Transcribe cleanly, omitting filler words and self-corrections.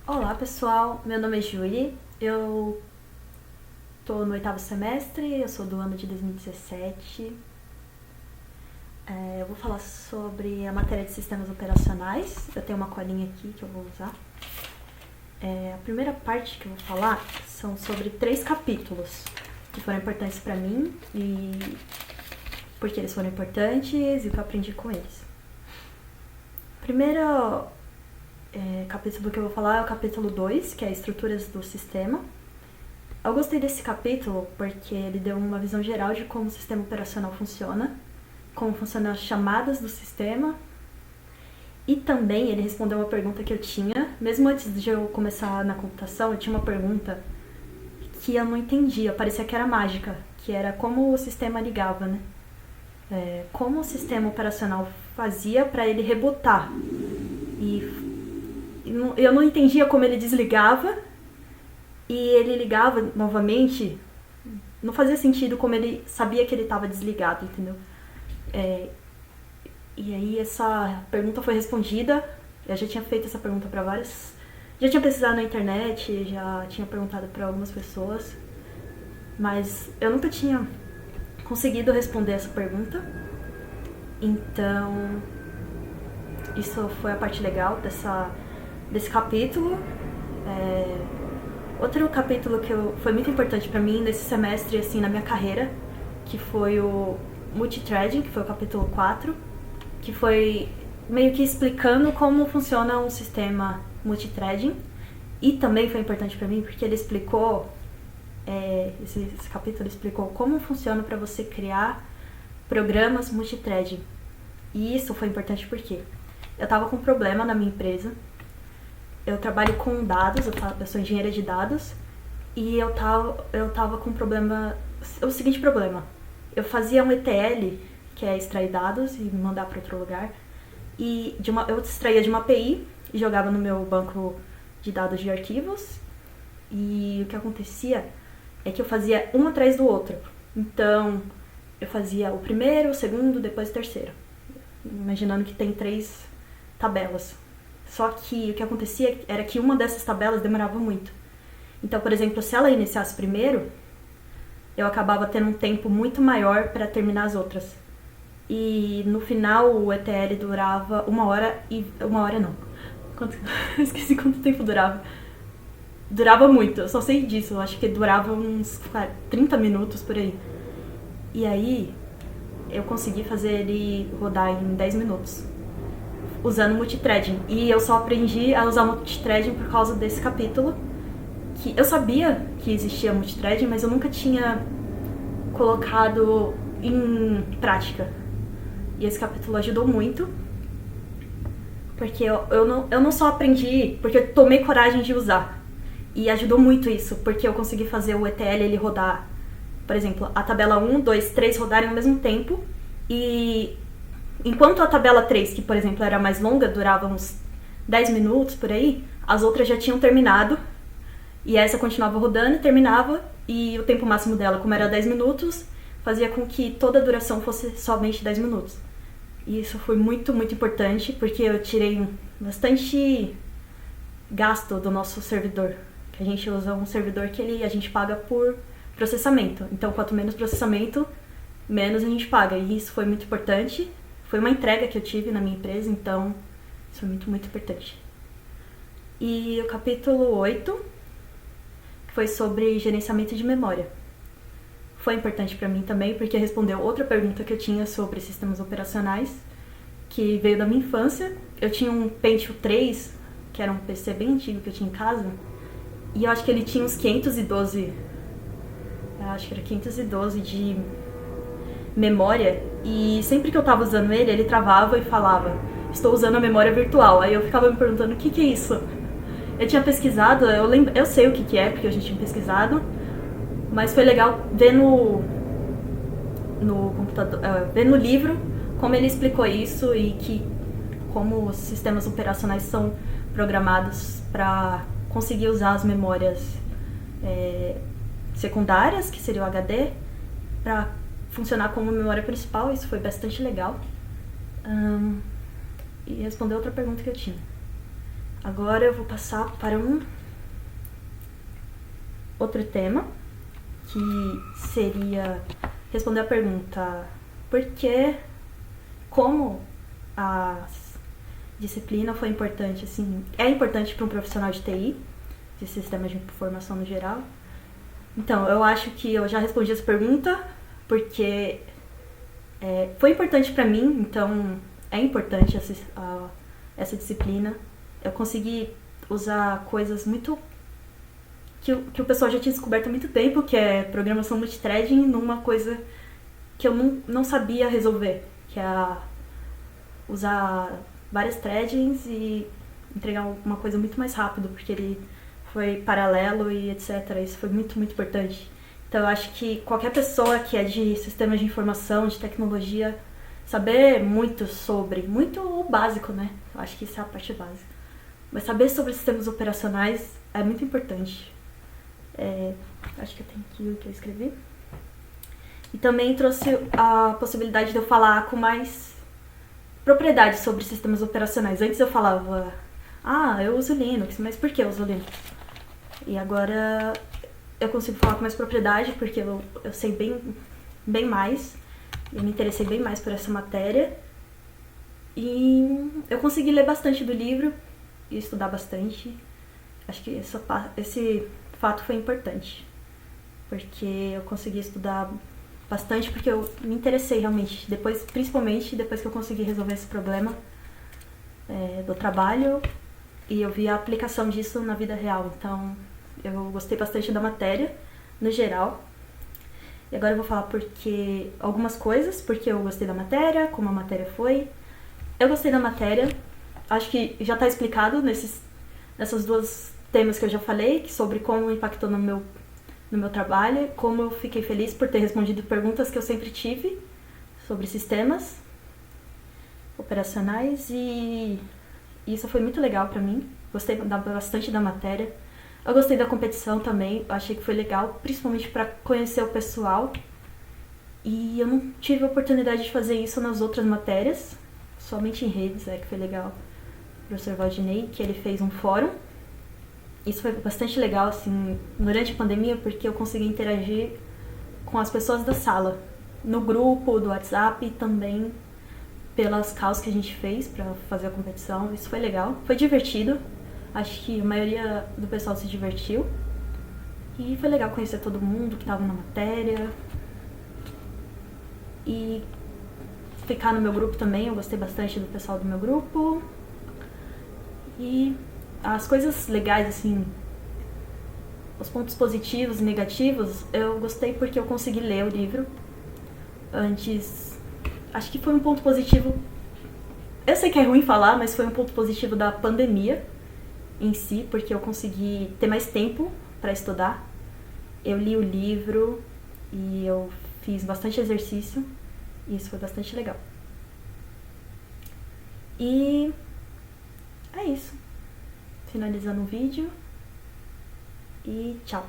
Olá pessoal, meu nome é Júlia, eu tô no 8º semestre, eu sou do ano de 2017. Eu vou falar sobre a matéria de sistemas operacionais, eu tenho uma colinha aqui que eu vou usar. A primeira parte que eu vou falar são sobre 3 capítulos que foram importantes para mim e porque eles foram importantes e o que eu aprendi com eles. Primeiro capítulo que eu vou falar é o capítulo 2, que é estruturas do sistema. Eu gostei desse capítulo porque ele deu uma visão geral de como o sistema operacional funciona, como funcionam as chamadas do sistema, e também ele respondeu uma pergunta que eu tinha, mesmo antes de eu começar na computação, eu tinha uma pergunta que eu não entendia, parecia que era mágica, que era como o sistema ligava, né? Como o sistema operacional fazia para ele rebotar. E eu não entendia como ele desligava e ele ligava novamente. Não fazia sentido como ele sabia que ele estava desligado, entendeu? E aí essa pergunta foi respondida. Eu já tinha feito essa pergunta para várias... Já tinha pesquisado na internet, já tinha perguntado para algumas pessoas, mas eu nunca tinha conseguido responder essa pergunta. Então, isso foi a parte legal desse capítulo. Outro capítulo que foi muito importante para mim nesse semestre, assim, na minha carreira, que foi o Multithreading, que foi o capítulo 4, que foi meio que explicando como funciona um sistema multithreading. E também foi importante para mim porque ele explicou, esse capítulo explicou como funciona para você criar programas multithreading. E isso foi importante porque eu tava com um problema na minha empresa. Eu trabalho com dados, eu sou engenheira de dados, e eu tava com o seguinte problema. Eu fazia um ETL, que é extrair dados e mandar para outro lugar, e eu extraía de uma API e jogava no meu banco de dados de arquivos, e o que acontecia é que eu fazia um atrás do outro. Então, eu fazia o primeiro, o segundo, depois o terceiro, imaginando que tem 3 tabelas. Só que o que acontecia era que uma dessas tabelas demorava muito. Então, por exemplo, se ela iniciasse primeiro, eu acabava tendo um tempo muito maior para terminar as outras. E no final o ETL durava 1 hora e... 1 hora não. Esqueci quanto tempo durava. Durava muito, eu só sei disso. Eu acho que durava uns 30 minutos por aí. E aí eu consegui fazer ele rodar em 10 minutos. Usando multithreading. E eu só aprendi a usar multithreading por causa desse capítulo. Que eu sabia que existia multithreading, mas eu nunca tinha colocado em prática. E esse capítulo ajudou muito. Porque eu não só aprendi, porque eu tomei coragem de usar. E ajudou muito isso, porque eu consegui fazer o ETL ele rodar, por exemplo, a tabela 1, 2, 3 rodarem ao mesmo tempo. E enquanto a tabela 3, que por exemplo era mais longa, durava uns 10 minutos por aí, as outras já tinham terminado. E essa continuava rodando e terminava, e o tempo máximo dela, como era 10 minutos, fazia com que toda a duração fosse somente 10 minutos. E isso foi muito, muito importante, porque eu tirei bastante gasto do nosso servidor. Que a gente usa um servidor que a gente paga por processamento. Então, quanto menos processamento, menos a gente paga. E isso foi muito importante. Foi uma entrega que eu tive na minha empresa, então isso foi muito, muito importante. E o capítulo 8 foi sobre gerenciamento de memória. Foi importante para mim também, porque respondeu outra pergunta que eu tinha sobre sistemas operacionais, que veio da minha infância. Eu tinha um Pentium 3, que era um PC bem antigo que eu tinha em casa, e eu acho que ele tinha uns 512... Eu acho que era 512 de memória, e sempre que eu tava usando ele, ele travava e falava: estou usando a memória virtual. Aí eu ficava me perguntando, o que é isso? Eu tinha pesquisado, eu sei o que é, porque eu já tinha pesquisado, mas foi legal ver no computador, ver no livro como ele explicou isso e como os sistemas operacionais são programados para conseguir usar as memórias secundárias, que seria o HD, para funcionar como memória principal. Isso foi bastante legal. E responder outra pergunta que eu tinha. Agora eu vou passar para um outro tema, que seria responder a pergunta: por que, como a disciplina foi importante, assim, é importante para um profissional de TI, de sistemas de informação no geral. Então, eu acho que eu já respondi essa pergunta, porque foi importante para mim, então é importante essa disciplina. Eu consegui usar coisas muito que o pessoal já tinha descoberto há muito tempo, que é programação multithreading, numa coisa que eu não sabia resolver, que é usar várias threadings e entregar uma coisa muito mais rápido, porque ele foi paralelo e etc. Isso foi muito, muito importante. Então eu acho que qualquer pessoa que é de sistemas de informação, de tecnologia, saber muito sobre, muito o básico, né? Eu acho que isso é a parte básica. Mas saber sobre sistemas operacionais é muito importante. Acho que eu tenho aqui o que eu escrevi. E também trouxe a possibilidade de eu falar com mais propriedade sobre sistemas operacionais. Antes eu falava, eu uso Linux, mas por que eu uso Linux? E agora eu consigo falar com mais propriedade, porque eu sei bem mais, eu me interessei bem mais por essa matéria. E eu consegui ler bastante do livro e estudar bastante. Acho que esse fato foi importante, porque eu consegui estudar bastante, porque eu me interessei realmente, principalmente depois que eu consegui resolver esse problema do trabalho, e eu vi a aplicação disso na vida real. Então eu gostei bastante da matéria no geral. E agora eu vou falar algumas coisas, porque eu gostei da matéria, como a matéria foi. Eu gostei da matéria, acho que já está explicado nessas duas temas que eu já falei, sobre como impactou no meu trabalho, como eu fiquei feliz por ter respondido perguntas que eu sempre tive sobre sistemas operacionais, e isso foi muito legal pra mim. Gostei bastante da matéria. Eu gostei da competição também, achei que foi legal, principalmente pra conhecer o pessoal. E eu não tive a oportunidade de fazer isso nas outras matérias, somente em redes, que foi legal. O professor Valdinei, que ele fez um fórum. Isso foi bastante legal, assim, durante a pandemia, porque eu consegui interagir com as pessoas da sala, no grupo do WhatsApp, e também pelas calls que a gente fez pra fazer a competição. Isso foi legal, foi divertido. Acho que a maioria do pessoal se divertiu. E foi legal conhecer todo mundo que estava na matéria. E ficar no meu grupo também, eu gostei bastante do pessoal do meu grupo. E as coisas legais, assim, os pontos positivos e negativos, eu gostei porque eu consegui ler o livro antes. Acho que foi um ponto positivo. Eu sei que é ruim falar, mas foi um ponto positivo da pandemia em si, porque eu consegui ter mais tempo para estudar. Eu li o livro e eu fiz bastante exercício, e isso foi bastante legal. E é isso. Finalizando o vídeo. E tchau.